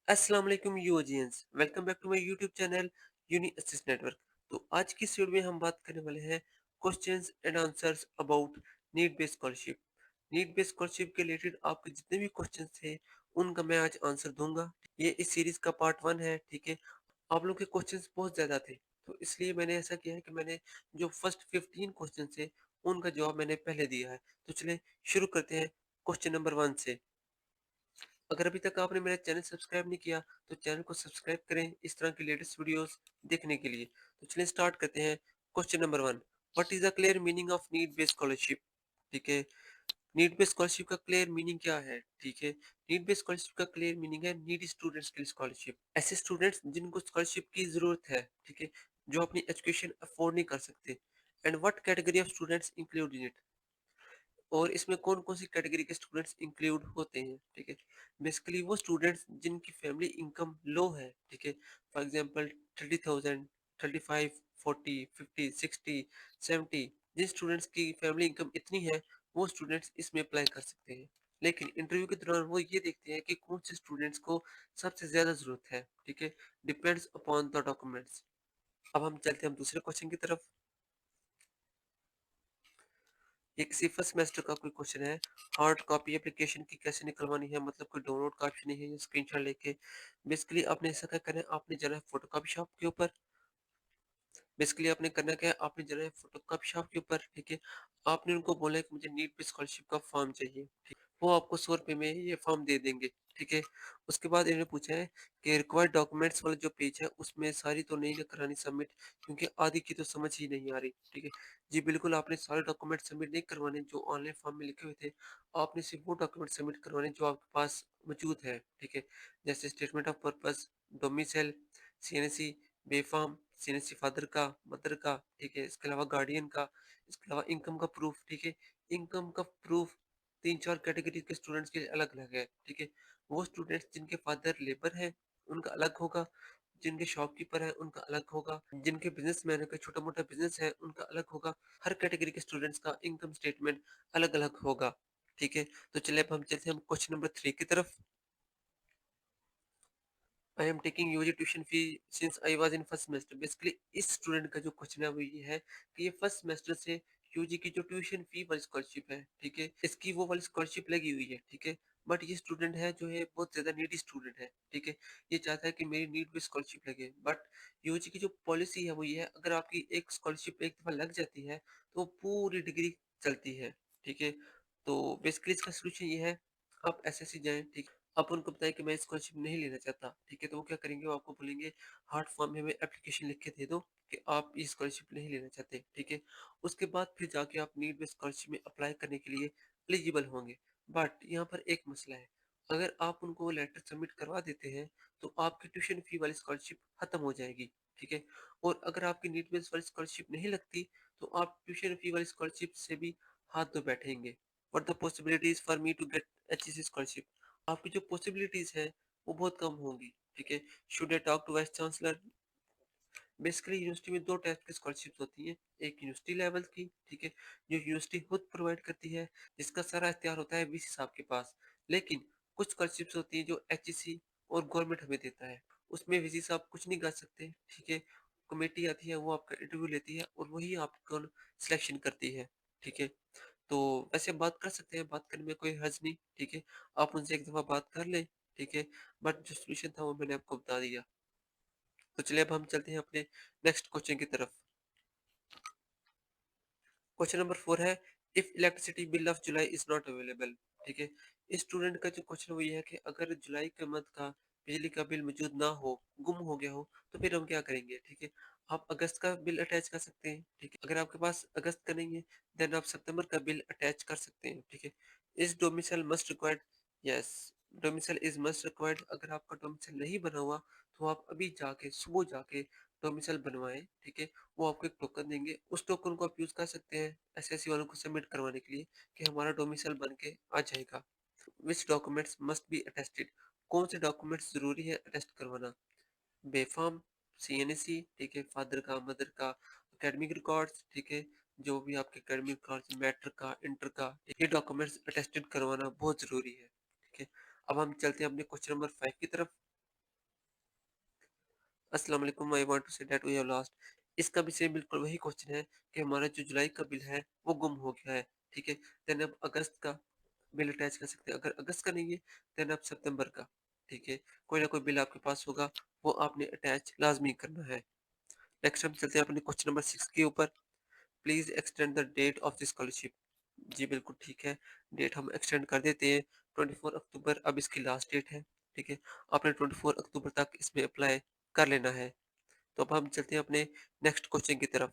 अस्सलाम वालेकुम you audience, welcome back to my YouTube channel Uni Assist network. तो आज की इस वीडियो में हम बात करने वाले हैं questions and answers about need based scholarship. Need based scholarship के रिलेटेड आपके जितने भी क्वेश्चंस थे उनका मैं आज आंसर दूंगा। ये इस सीरीज का पार्ट 1 है, ठीक है। आप लोग के क्वेश्चंस बहुत ज़्यादा थे, तो इसलिए मैंने ऐसा किया है कि मैंने जो फर्स्ट 15 क्वेश्चन थे उनका जवाब मैंने पहले दिया है। तो चलिए शुरू करते हैं क्वेश्चन नंबर 1 से। अगर अभी तक आपने मेरा चैनल सब्सक्राइब नहीं किया तो चैनल को सब्सक्राइब करें इस तरह की लेटेस्ट वीडियोस देखने के लिए। तो चलिए स्टार्ट करते हैं। Question number 1, what is the clear meaning of need based scholarship? ठीक है, नीड बेस्ड स्कॉलरशिप का क्लियर मीनिंग क्या है? ठीक है, नीड बेस्ड स्कॉलरशिप का क्लियर मीनिंग है नीडी स्टूडेंट्स के लिए स्कॉलरशिप। ऐसे स्टूडेंट्स जिनको स्कॉलरशिप की जरूरत है, ठीक है, जो अपनी एजुकेशन अफोर्ड नहीं कर सकते। And what category of students include in it? और इसमें कौन-कौन सी कैटेगरी के स्टूडेंट्स इंक्लूड होते हैं, ठीक है? बेसिकली वो स्टूडेंट्स जिनकी फैमिली इनकम लो है, ठीक है? फॉर एग्जांपल 30,000, 35, 40, 50, 60, 70, जिन स्टूडेंट्स की फैमिली इनकम इतनी है, वो स्टूडेंट्स इसमें अप्लाई कर सकते हैं। लेकिन इंटरव्यू के दौरान वो ये देखते हैं कि कौन से स्टूडेंट्स को सबसे ज़्यादा ज़रूरत है, ठीक है? Depends upon the documents. अब हम चलते हैं हम दूसरे क्वेश्चन की तरफ। ये किसी फर्स्ट सेमेस्टर का कोई क्वेश्चन है। हार्ड कॉपी एप्लीकेशन की कैसे निकलवानी है, मतलब कोई डाउनलोड का ऑप्शन नहीं है या स्क्रीनशॉट लेके। बेसिकली आपने ऐसा क्या करना है, आपने जाना है फोटोकॉपी शॉप के ऊपर। बेसिकली आपने करना क्या है, आपने जाना है फोटोकॉपी शॉप के ऊपर, ठीक है। आपने उनको बोला है कि मुझे नीट पे स्कॉलरशिप का फॉर्म चाहिए, ठीक। वो आपको 100 रुपये में ये फॉर्म दे देंगे, ठीक है। उसके बाद इन्होंने पूछा है कि रिक्वायर्ड डॉक्यूमेंट्स वाला जो पेज है उसमें सारी तो नहीं करानी सबमिट, क्योंकि आधी की तो समझ ही नहीं आ रही, ठीक है। जी बिल्कुल, आपने सारे डॉक्यूमेंट सबमिट नहीं करवाने जो ऑनलाइन फॉर्म में लिखे हुए थे। आपने सिर्फ वो डॉक्यूमेंट सबमिट करवाने जो आपके पास मौजूद है, ठीक है। जैसे statement of purpose, domicile, CNC, बेफाम, सीएनसी फादर का, मदर का, ठीक है। इसके अलावा गार्डियन का, इसके अलावा इनकम का प्रूफ, ठीक है। इनकम का प्रूफ 3-4 कैटेगरी के स्टूडेंट्स के लिए अलग-अलग है, ठीक है। वो स्टूडेंट्स जिनके फादर लेबर हैं, उनका अलग होगा, जिनके शॉपकीपर हैं, उनका अलग होगा, जिनके बिज़नेसमैन है, कोई छोटा-मोटा बिज़नेस है, उनका अलग होगा। हर कैटेगरी के स्टूडेंट्स का इनकम स्टेटमेंट अलग-अलग होगा, ठीक है। तो चलिए अब हम चलते हैं हम क्वेश्चन नंबर 3 की तरफ। I am taking UG tuition fee since I was in first semester. Basically इस स्टूडेंट का जो क्वेश्चन है वो ये है कि ये फर्स्ट सेमेस्टर से यूजी की जो ट्यूशन फी वाली स्कॉलरशिप है, ठीक है, इसकी वो वाली स्कॉलरशिप लगी हुई है, ठीक है। बट ये स्टूडेंट है जो है बहुत ज़्यादा नीडी स्टूडेंट है, ठीक है। ये चाहता है कि मेरी नीड पे स्कॉलरशिप लगे, बट यूजी की जो पॉलिसी है वो ये है, अगर आपकी एक स्कॉलरशिप एक दफ़ा लग जाती है तो वो पूरी डिग्री चलती है, ठीक है। तो बेसिकली इसका सॉल्यूशन ये है, आप एसएससी जाएँ, ठीक। आप उनको बताएँ कि मैं स्कॉलरशिप नहीं लेना चाहता, ठीक है? तो वो क्या करेंगे, वो आपको बोलेंगे हार्ड फॉर्म में हमें एप्लीकेशन लिख के दे दो कि आप ये स्कॉलरशिप नहीं लेना चाहते, ठीक है? उसके बाद फिर जाके आप नीड बेस्ड स्कॉलरशिप में अप्लाई करने के लिए एलिजिबल होंगे। बट यहाँ पर एक मसला है, अगर आप उनको वो लेटर सबमिट करवा देते हैं, तो आपकी ट्यूशन फी वाली स्कॉलरशिप खत्म हो जाएगी, ठीक है? और अगर आपकी नीड बेस्ड वाली स्कॉलरशिप नहीं लगती, तो आप ट्यूशन फी वाली स्कॉलरशिप से भी हाथ धो बैठेंगे। What the possibilities for me to get HEC scholarship? आपकी जो पॉसिबिलिटीज़ है, वो बहुत कम होंगी, ठीक है। Should I talk to vice chancellor? Basically university में 2 टाइप की स्कॉलरशिप्स होती हैं, एक यूनिवर्सिटी लेवल की, ठीक है, जो यूनिवर्सिटी खुद प्रोवाइड करती है, जिसका सारा इख्तियार होता है वीसी साहब के पास। लेकिन कुछ स्कॉलरशिप्स होती हैं जो एचईसी और गवर्नमेंट हमें देता है, उसमें वीसी साहब कुछ नहीं कर सकते, ठीक है। कमेटी आती है, वो आपका इंटरव्यू लेती है और वही आपको सिलेक्शन करती है, ठीक है। तो वैसे बात कर सकते हैं, बात करने में कोई हर्ज नहीं, ठीक है। आप उनसे एक दफ़ा बात कर लें, ठीक है। बट जो सॉल्यूशन था वो मैंने आपको बता दिया। तो चलिए अब हम चलते हैं अपने नेक्स्ट क्वेश्चन की तरफ। क्वेश्चन नंबर 4 है, if electricity bill of July is not available, ठीक है। इस स्टूडेंट का जो क्वेश्चन वो ये है कि अगर जुलाई के मंथ का बिजली का बिल मौजूद ना हो, गुम हो गया हो, तो फिर हम क्या करेंगे, ठीक है। आप अगस्त का बिल अटैच कर सकते हैं, ठीक है। अगर आपके पास अगस्त का नहीं है, देन आप सितंबर का बिल अटैच कर सकते हैं, ठीक है। इस domicile must required? Yes, domicile is must required. अगर आपका डोमिसाइल नहीं बना हुआ, तो आप अभी जाके सुबह जाके डोमिसाइल बनवाएं, ठीक है। वो आपको एक टोकन देंगे, उस टोकन को आप यूज़ कर सकते हैं एसएससी वालों को सबमिट करवाने के लिए कि हमारा डोमिसाइल बन के आ जाएगा। विच डॉक्यूमेंट्स मस्ट बी अटेस्टेड? कौन से डॉक्यूमेंट्स ज़रूरी है अटेस्ट करवाना? बेफाम, सीएनसी, ठीक है, फादर का, मदर का, एकेडमिक रिकॉर्ड्स, ठीक है, जो भी आपके एकेडमिक रिकॉर्ड्स, मैट्रिक का, इंटर का, ये डॉक्यूमेंट्स अटेस्टेड करवाना बहुत ज़रूरी है, ठीक है। अब हम चलते हैं अपने क्वेश्चन नंबर 5 की तरफ। अस्सलाम वालेकुम, I want to say that we have lost. इसका भी सेम बिल्कुल वही क्वेश्चन है कि हमारा जो जुलाई का बिल है वो गुम हो गया है, ठीक है? देन आप अगस्त का बिल अटैच कर सकते हैं। अगर अगस्त का नहीं है देन आप सितंबर का, ठीक है? कोई ना कोई बिल आपके पास होगा, वो आपने अटैच लाज़मी करना है। नेक्स्ट हम चलते हैं अपने क्वेश्चन नंबर 6 के ऊपर। Please extend the date of the scholarship. जी, बिल्कुल ठीक है। डेट हम एक्सटेंड कर देते हैं। 24 अक्टूबर अब इसकी लास्ट डेट है, ठीक है? आपने 24 अक्टूबर तक इसमें अप्लाई कर लेना है। तो अब हम चलते हैं अपने नेक्स्ट क्वेश्चन की तरफ।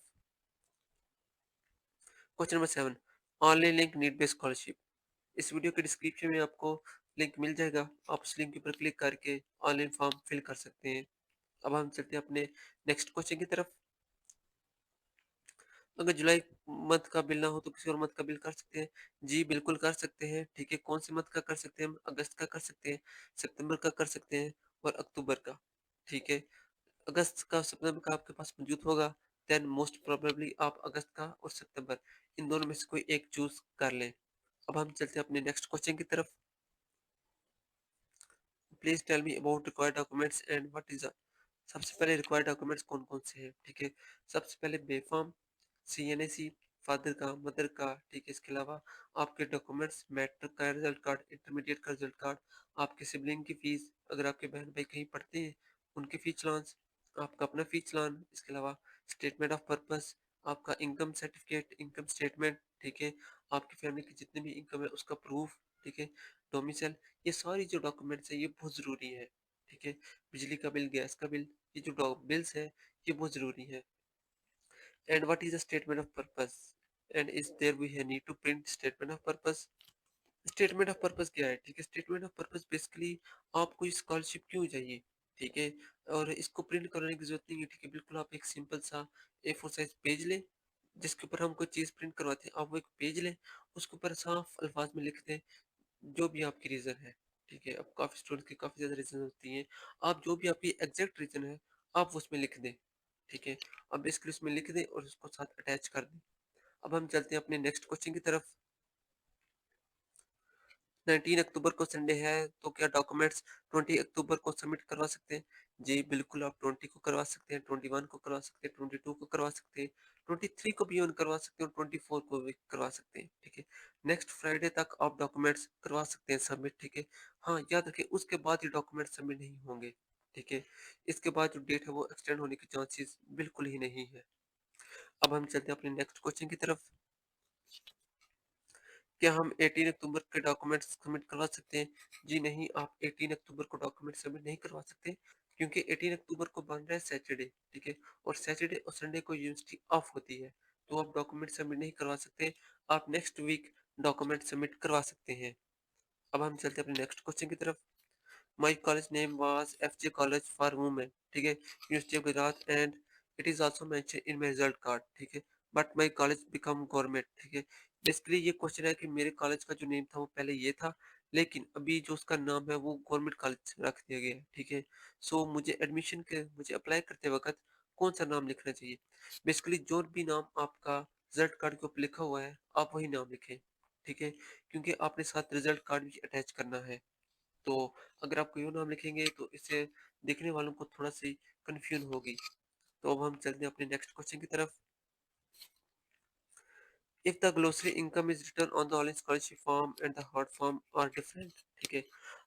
Question number 7, online link need based scholarship. इस वीडियो के डिस्क्रिप्शन में आपको लिंक मिल जाएगा। आप उस लिंक के ऊपर क्लिक करके ऑनलाइन फॉर्म फिल कर सकते हैं। अब हम चलते हैं अपने नेक्स्ट क्वेश्चन की तरफ। अगर जुलाई मंथ का बिल ना हो तो किसी और मंथ का बिल कर सकते हैं। जी, बिल्कुल कर सकते हैं। ठीक है, कौन से मंथ का कर सकते हैं हम? अगस्त का कर सकते हैं, सितंबर का कर सकते हैं और अक्टूबर का। ठीक है, अगस्त का, सितंबर का आपके पास मौजूद होगा, देन मोस्ट प्रोबेबली आप अगस्त का और सितंबर इन दोनों में से कोई एक चूज़ कर लें। अब हम चलते हैं अपने नेक्स्ट क्वेश्चन की तरफ। Please tell me about required documents and what is the. सबसे पहले रिक्वायर्ड डॉक्यूमेंट्स कौन-कौन से हैं, ठीक है? सबसे पहले बे-फॉर्म, सीएनएसी, फादर का, मदर का, ठीक है? इसके अलावा आपके डॉक्यूमेंट्स, मैट्रिक का रिज़ल्ट कार्ड, इंटरमीडिएट का रिज़ल्ट कार्ड, आपके सिबलिंग की फ़ीस, अगर आपके बहन-भाई कहीं पढ़ते हैं, उनके फ़ी चालान्स, आपका अपना फ़ी चालान, इसके अलावा स्टेटमेंट ऑफ पर्पज़, आपका इनकम सर्टिफ़िकेट, इनकम स्टेटमेंट, ठीक है? आपकी फैमिली की जितनी भी इनकम है उसका प्रूफ़, ठीक है? डोमिसाइल, ये सारी जो डॉक्यूमेंट्स हैं ये बहुत ज़रूरी है, ठीक है? बिजली का बिल, गैस का बिल, ये जो बिल्स है ये बहुत ज़रूरी है। And what is the statement of purpose and is there we है need to print statement of purpose. Statement of purpose क्या है? ठीक है, स्टेटमेंट ऑफ पर्पस बेसिकली आपको ये स्कॉलरशिप क्यों चाहिए, ठीक है? और इसको प्रिंट कराने की जरूरत नहीं है, ठीक है? बिल्कुल आप एक सिंपल सा A4 साइज पेज लें, जिसके ऊपर हम कोई चीज़ प्रिंट करवाते हैं, आप वो एक पेज लें, उसके ऊपर साफ अल्फाज में लिख दें जो भी आपकी रीज़न है, ठीक है? अब काफ़ी स्टूडेंट्स की काफ़ी ज़्यादा रीज़न होती हैं, आप जो भी आपकी एग्ज़ैक्ट रीज़न है, आप वो उसमें लिख दें, ठीक है? आप बेसिकली उसमें लिख दें और उसको साथ अटैच कर दें। अब हम चलते हैं अपने नेक्स्ट क्वेश्चन की तरफ। 19 अक्टूबर को संडे है, तो क्या डॉक्यूमेंट्स 20 अक्टूबर को सबमिट करवा सकते हैं? जी, बिल्कुल आप 20 को करवा सकते हैं, 21 को करवा सकते हैं, 22 को करवा सकते हैं, 23 को भी इवन करवा सकते हैं और 24 को भी करवा सकते हैं, ठीक है? नेक्स्ट फ्राइडे तक आप डॉक्यूमेंट्स करवा सकते हैं सबमिट, ठीक है? हाँ, याद रखें उसके बाद ये डॉक्यूमेंट्स सबमिट नहीं होंगे, ठीक है? इसके बाद जो डेट है वो एक्सटेंड होने के चांसेस बिल्कुल ही नहीं है। अब हम चलते हैं अपने नेक्स्ट क्वेश्चन की तरफ। क्या हम 18 अक्टूबर के डॉक्यूमेंट्स सबमिट करवा सकते हैं? जी नहीं, आप 18 अक्टूबर को डॉक्यूमेंट सबमिट नहीं करवा सकते क्योंकि 18 अक्टूबर को बन रहा है सैटरडे, ठीक है? और सैटरडे और संडे को यूनिवर्सिटी ऑफ होती है, तो आप डॉक्यूमेंट सबमिट नहीं करवा सकते। आप नेक्स्ट वीक डॉक्यूमेंट सबमिट करवा सकते हैं। अब हम चलते हैं अपने नेक्स्ट क्वेश्चन की तरफ। My college name was FJ college for women, ठीक है? University of Gujarat and it is also mention in my result card, ठीक है? But my college become government, ठीक है? बेसिकली ये क्वेश्चन है कि मेरे कॉलेज का जो नेम था वो पहले ये था, लेकिन अभी जो उसका नाम है वो गवर्नमेंट कॉलेज रख दिया गया है, ठीक है? सो मुझे अप्लाई करते वक़्त कौन-सा नाम लिखना चाहिए? बेसिकली जो भी नाम आपका रिजल्ट कार्ड के ऊपर लिखा हुआ है, आप वही नाम लिखें, ठीक है? क्योंकि आपने साथ रिजल्ट कार्ड भी अटैच करना है। तो अगर आप कोई और नाम लिखेंगे तो इससे देखने वालों को थोड़ा-सी कन्फ्यूज़न होगी। तो अब हम चलते हैं अपने नेक्स्ट क्वेश्चन की तरफ। If the glossary income is written on the online scholarship form and the hard form are different, ठीक है?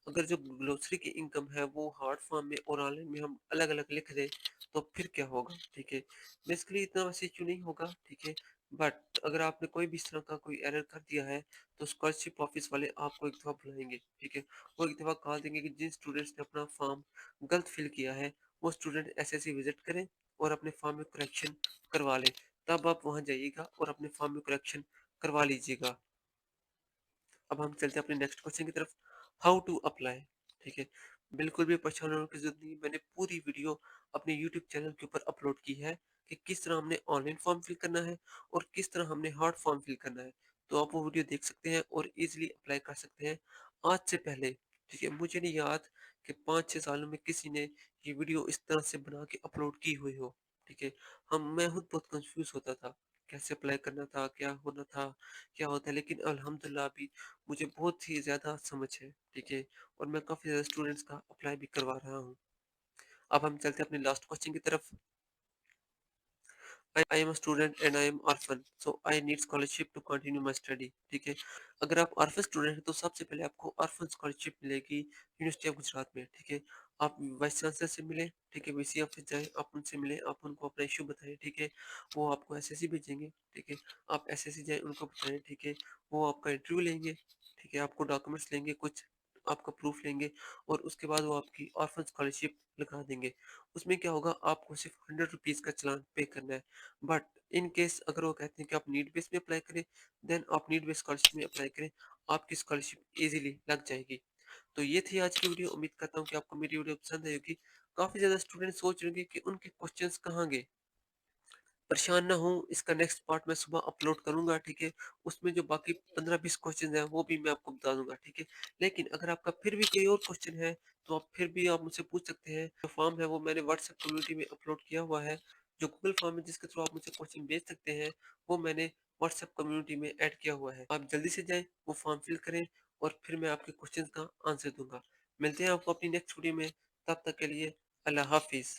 अगर जो ग्लोसरी की इनकम है वो हार्ड फॉर्म में और ऑनलाइन में हम अलग-अलग लिख दें तो फिर क्या होगा, ठीक है? बेसिकली इतना वैसे इश्यू नहीं होगा, ठीक है? बट अगर आपने कोई भी इस तरह का कोई एरर कर दिया है तो स्कॉलरशिप ऑफिस वाले आपको एक दफ़ा बुलाएँगे, ठीक है? वो एक दफ़ा कहा देंगे कि जिन स्टूडेंट्स ने अपना फॉर्म गलत फिल किया है वो स्टूडेंट ऐसे-ऐसे विज़िट करें और अपने फॉर्म में करेक्शन करवा लें। तब आप वहाँ जाइएगा और अपने फॉर्म में करेक्शन करवा लीजिएगा। अब हम चलते हैं अपने नेक्स्ट क्वेश्चन की तरफ। हाउ टू अप्लाई, ठीक है? बिल्कुल भी परेशान होने की ज़रूरत नहीं है। मैंने पूरी वीडियो अपने यूट्यूब चैनल के ऊपर अपलोड की है कि किस तरह हमने ऑनलाइन फॉर्म फिल करना है और किस तरह हमने हार्ड फॉर्म फिल करना है। तो आप वो वीडियो देख सकते हैं और ईज़िली अप्लाई कर सकते हैं आज से पहले, ठीक है? मुझे नहीं याद कि 5-6 सालों में किसी ने ये वीडियो इस तरह से बना के अपलोड की हुई हो, ठीक है? मैं खुद बहुत कन्फ्यूज़ होता था, कैसे अप्लाई करना था, क्या होना था, क्या होता है, लेकिन अल्हम्दुलिल्लाह अभी मुझे बहुत ही ज़्यादा समझ है, ठीक है? और मैं काफ़ी ज़्यादा स्टूडेंट्स का अप्लाई भी करवा रहा हूँ। अब हम चलते हैं अपने लास्ट क्वेश्चन की तरफ। I am a student and I am orphan so I need scholarship to continue my study. ठीक है, अगर आप ऑर्फन स्टूडेंट हैं तो सबसे पहले आपको ऑर्फन स्कॉलरशिप मिलेगी यूनिवर्सिटी ऑफ गुजरात में। ठीक है, आप वाइस चांसलर से मिले, ठीक है, वीसी ऑफिस जाएं, आप उनसे मिले, आप उनको अपना इशू बताएं। ठीक है, वो आपको एसएससी भेजेंगे। ठीक है, आप एसएससी जाएं, उनको बताएं। ठीक है, वो आपका इंटरव्यू लेंगे। ठीक है, आपको डॉक्यूमेंट्स लेंगे, कुछ आपका प्रूफ लेंगे और उसके बाद वो आपकी ऑर्फन स्कॉलरशिप लगा देंगे। उसमें क्या होगा, आपको सिर्फ 100 रुपीज़ का चलान पे करना है। बट इन केस अगर वो कहते हैं कि आप नीड बेस में अप्लाई करें, देन आप नीड बेस स्कॉलरशिप में अप्लाई करें, आपकी स्कॉलरशिप इजीली लग जाएगी। तो ये थी आज की वीडियो। उम्मीद करता हूँ कि आपको मेरी वीडियो पसंद आई होगी। काफ़ी ज़्यादा स्टूडेंट सोच रहे होंगे कि उनके क्वेश्चंस कहाँ गए। परेशान ना हो, इसका नेक्स्ट पार्ट मैं सुबह अपलोड करूँगा। ठीक है, उसमें जो बाकी 15-20 क्वेश्चन हैं वो भी मैं आपको बता दूँगा। ठीक है, लेकिन अगर आपका फिर भी कोई और क्वेश्चन है तो आप फिर भी आप मुझसे पूछ सकते हैं। जो फॉर्म है वो मैंने व्हाट्सएप कम्युनिटी में अपलोड किया हुआ है। जो गूगल फॉर्म है जिसके थ्रू आप मुझसे क्वेश्चन भेज सकते हैं, वो मैंने व्हाट्सएप कम्युनिटी में ऐड किया हुआ है। आप जल्दी से जाएँ, वो फॉर्म फिल करें और फिर मैं आपके क्वेश्चन का आंसर दूँगा। मिलते हैं आपको अपनी नेक्स्ट वीडियो में, तब तक के लिए अल्लाह हाफ़िज़।